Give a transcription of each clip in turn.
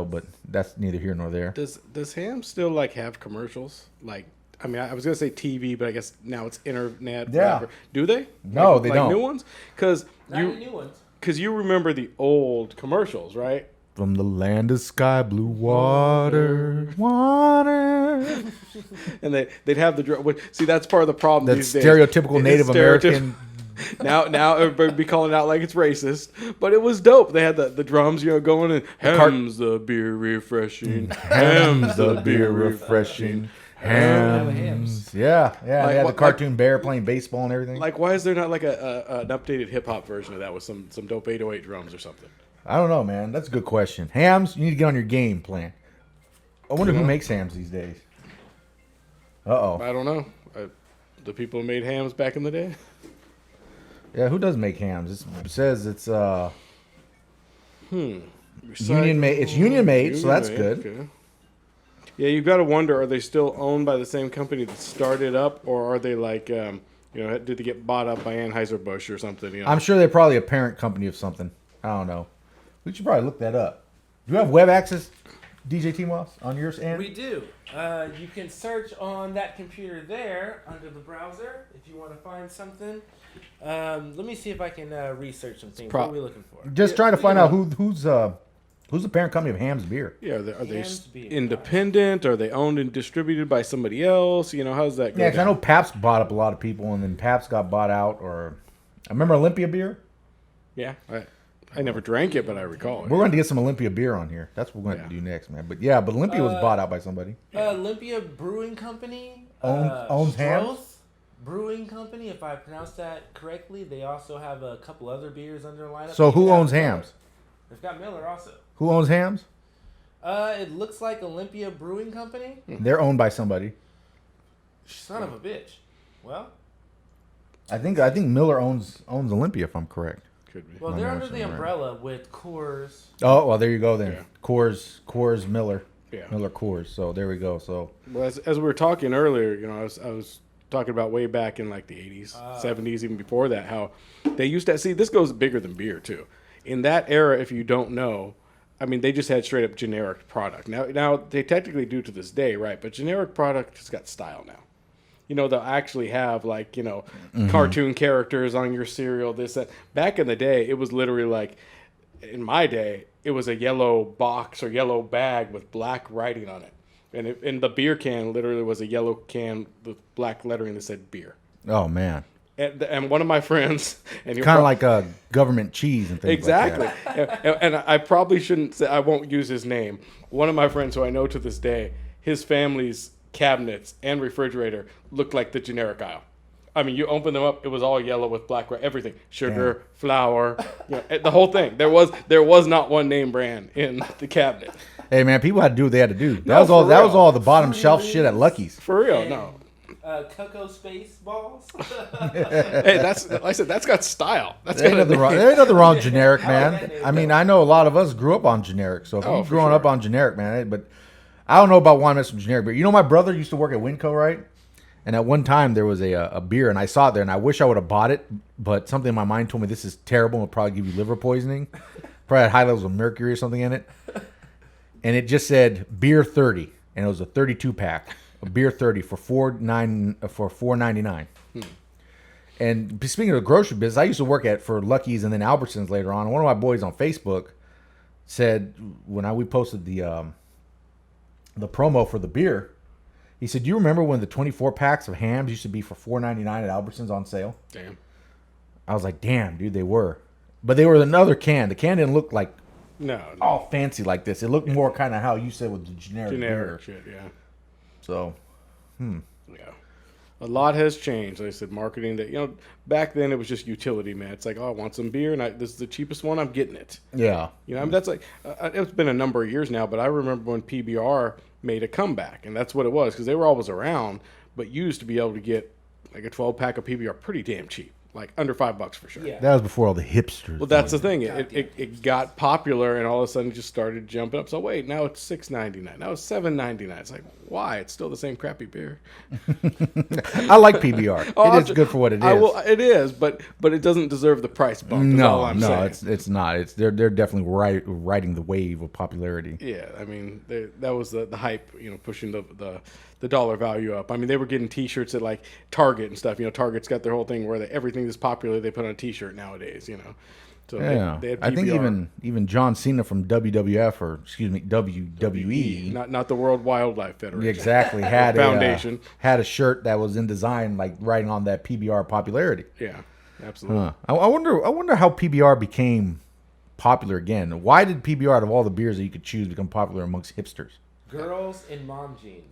but that's neither here nor there. Does Ham still like have commercials? Like, I mean, I was gonna say TV, but I guess now it's internet. Yeah. Whatever. Do they? No, like, they like don't. New ones? Because Not any new ones. you remember the old commercials, right? From the land of sky blue water, water. And they'd have the drum. See, that's part of the problem. That's these days. stereotypical It is Native American. Now everybody be calling it out like it's racist, but it was dope. They had the drums, going, and Ham's the beer refreshing. Ham's the beer refreshing. Hams. Yeah. Like, they had the what- cartoon bear playing baseball and everything. Like, why is there not like an updated hip hop version of that with some dope 808 drums or something? I don't know, man. That's a good question. Hams, you need to get on your game plan. I wonder who makes hams these days. Uh-oh. I don't know. The people who made hams back in the day. Yeah, who does make hams? It says it's Union union made. It's union made, so that's good. Okay. Yeah, you've got to wonder: are they still owned by the same company that started up, or are they like, did they get bought up by Anheuser Busch or something? I'm sure they're probably a parent company of something. I don't know. We should probably look that up. Do you have web access, DJ T-Moss, on yours, Ann? We do. You can search on that computer there under the browser if you want to find something. Let me see if I can research some things. What are we looking for? Just trying to find out who's the parent company of Hams Beer. Yeah, are they Hams being independent? Are they owned and distributed by somebody else? How's that go? Yeah, 'cause I know Pabst bought up a lot of people, and then Pabst got bought out. Or I remember Olympia Beer. Yeah, I never drank it, but I recall it. We're going to get some Olympia beer on here. That's what we're going to do next, man. But Olympia was bought out by somebody. Olympia Brewing Company Owns Hams? Stroth Brewing Company, if I pronounced that correctly. They also have a couple other beers under their lineup. So who They've got owns Miller. Hams? They've got Miller also. Who owns Hams? It looks like Olympia Brewing Company. They're owned by somebody. Son of a bitch. Well, I think Miller owns Olympia, if I'm correct. Could be. well, My they're notes under the are right. umbrella with Coors. Oh, well, there you go then. Yeah. Coors Miller. Yeah. Miller Coors. So there we go. So Well, as we were talking earlier, I was talking about way back in like the 80s, 70s, even before that, how they used to see this goes bigger than beer too. In that era, if you don't know, I mean, they just had straight up generic product. Now they technically do to this day, right? But generic product has got style now. They'll actually have like, cartoon characters on your cereal, this, that. Back in the day, it was literally like, in my day, it was a yellow box or yellow bag with black writing on it. And the beer can literally was a yellow can with black lettering that said beer. oh man, And one of my friends, and kind of like a government cheese and things. exactly. Like that. and I probably shouldn't say, I won't use his name. One of my friends who I know to this day, his family's cabinets and refrigerator looked like the generic aisle. I mean, you open them up, it was all yellow with black, everything, sugar, flour, the whole thing. There was not one name brand in the cabinet. Hey man, people had to do what they had to do. That No, was all. for That real. was all the bottom shelf shit at Lucky's. For real, And, no. Cocoa Space Balls. Hey, that's like I said, that's got style. That's There ain't got nothing wrong. There ain't nothing wrong with generic, man. that I mean, I know a lot of us grew up on generic. So if Oh, you've for grown sure. up on generic, man, but I don't know about wine mess with generic beer. My brother used to work at Winco, right? And at one time there was a beer, and I saw it there, and I wish I would have bought it, but something in my mind told me this is terrible and will probably give you liver poisoning. Probably had high levels of mercury or something in it. And it just said beer 30, and it was a 32 pack, a beer 30 for $4.99. And speaking of the grocery business, I used to work for Lucky's and then Albertsons later on. One of my boys on Facebook said when we posted the promo for the beer, he said, "Do you remember when the 24 packs of Hams used to be for $4.99 at Albertsons on sale?" Damn. I was like, "Damn, dude, they were." But they were another can. The can didn't look like No. all fancy like this. It looked more kind of how you said with the generic Generic beer. shit, yeah. So, Yeah. A lot has changed. Like I said, marketing that, back then it was just utility, man. It's like, oh, I want some beer and this is the cheapest one, I'm getting it. yeah. I mean, that's like, it's been a number of years now, but I remember when PBR made a comeback, and that's what it was, because they were always around, but you used to be able to get like a 12-pack of PBR pretty damn cheap. like under $5 for sure. Yeah. That was before all the hipsters. Well, that's the thing. Goddamn It got popular, and all of a sudden, it just started jumping up. So wait, now it's $6.99. Now it's $7.99. It's like, why? It's still the same crappy beer. I like PBR. Oh, It is good for what it is. It is, but it doesn't deserve the price bump. Is all I'm saying. it's not. They're definitely riding the wave of popularity. Yeah, I mean, that was the hype, pushing the dollar value up. I mean, they were getting T-shirts at like Target and stuff. Target's got their whole thing where everything that's popular they put on a T-shirt nowadays. So Yeah, they had I think PBR. even John Cena from WWF or excuse me WWE, not the World Wildlife Federation. exactly had Foundation. had a shirt that was in design like riding on that PBR popularity. Yeah, absolutely. I wonder how PBR became popular again. Why did PBR, out of all the beers that you could choose, become popular amongst hipsters? Girls in mom jeans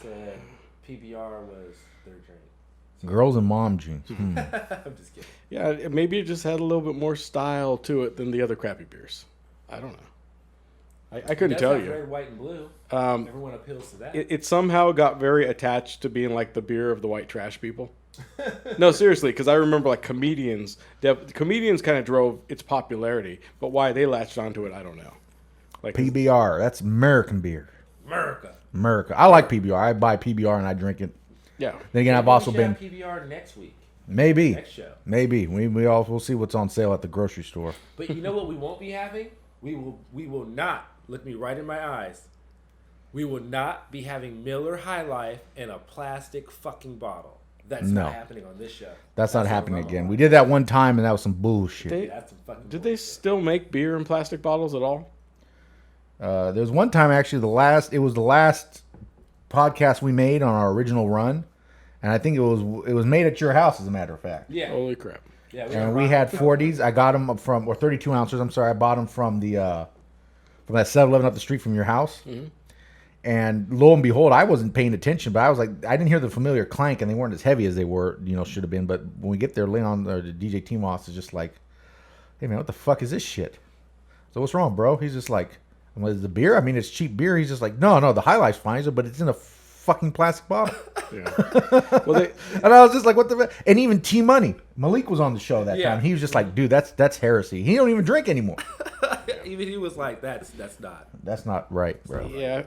said PBR was their drink. Girls and mom jeans. I'm just kidding. Yeah, maybe it just had a little bit more style to it than the other crappy beers. I don't know. I couldn't That's tell not you. Red, white, and blue. Um, Everyone appeals to that. It somehow got very attached to being like the beer of the white trash people. No, seriously, because I remember like comedians kind of drove its popularity, but why they latched onto it, I don't know. Like PBR, that's American beer. America. I like PBR. I buy PBR and I drink it. yeah, Then again, I've Maybe also we should been have PBR next week, maybe next show. we'll see what's on sale at the grocery store. But you know what we won't be having? We will not, look me right in my eyes. We will not be having Miller High Life in a plastic fucking bottle. That's No. not happening on this show. That's not what happening I'm again. about. We did that one time and that was some bullshit. They- That's some fucking did they bullshit. still make beer in plastic bottles at all? There was one time actually it was the last podcast we made on our original run, and I think it was made at your house as a matter of fact. Yeah. Holy crap! Yeah. And we had 40s. I got them from, or 32 ounces. I'm sorry, I bought them from that 7-Eleven up the street from your house. Mm-hmm. And lo and behold, I wasn't paying attention, but I was like, I didn't hear the familiar clank, and they weren't as heavy as they were, should have been. But when we get there, Leon or the DJ T-Moss is just like, "Hey man, what the fuck is this shit?" So what's wrong, bro? He's just like, "I'm like, is the beer? I mean, it's cheap beer." He's just like, "No, the High Life's fine, but it's in a fucking plastic bottle." Yeah. Well, And I was just like, "What the?" And even T Money Malik was on the show that Yeah. time. He was just like, "Dude, that's heresy. He don't even drink anymore. Even he was like, that's not. That's not right, bro." yeah.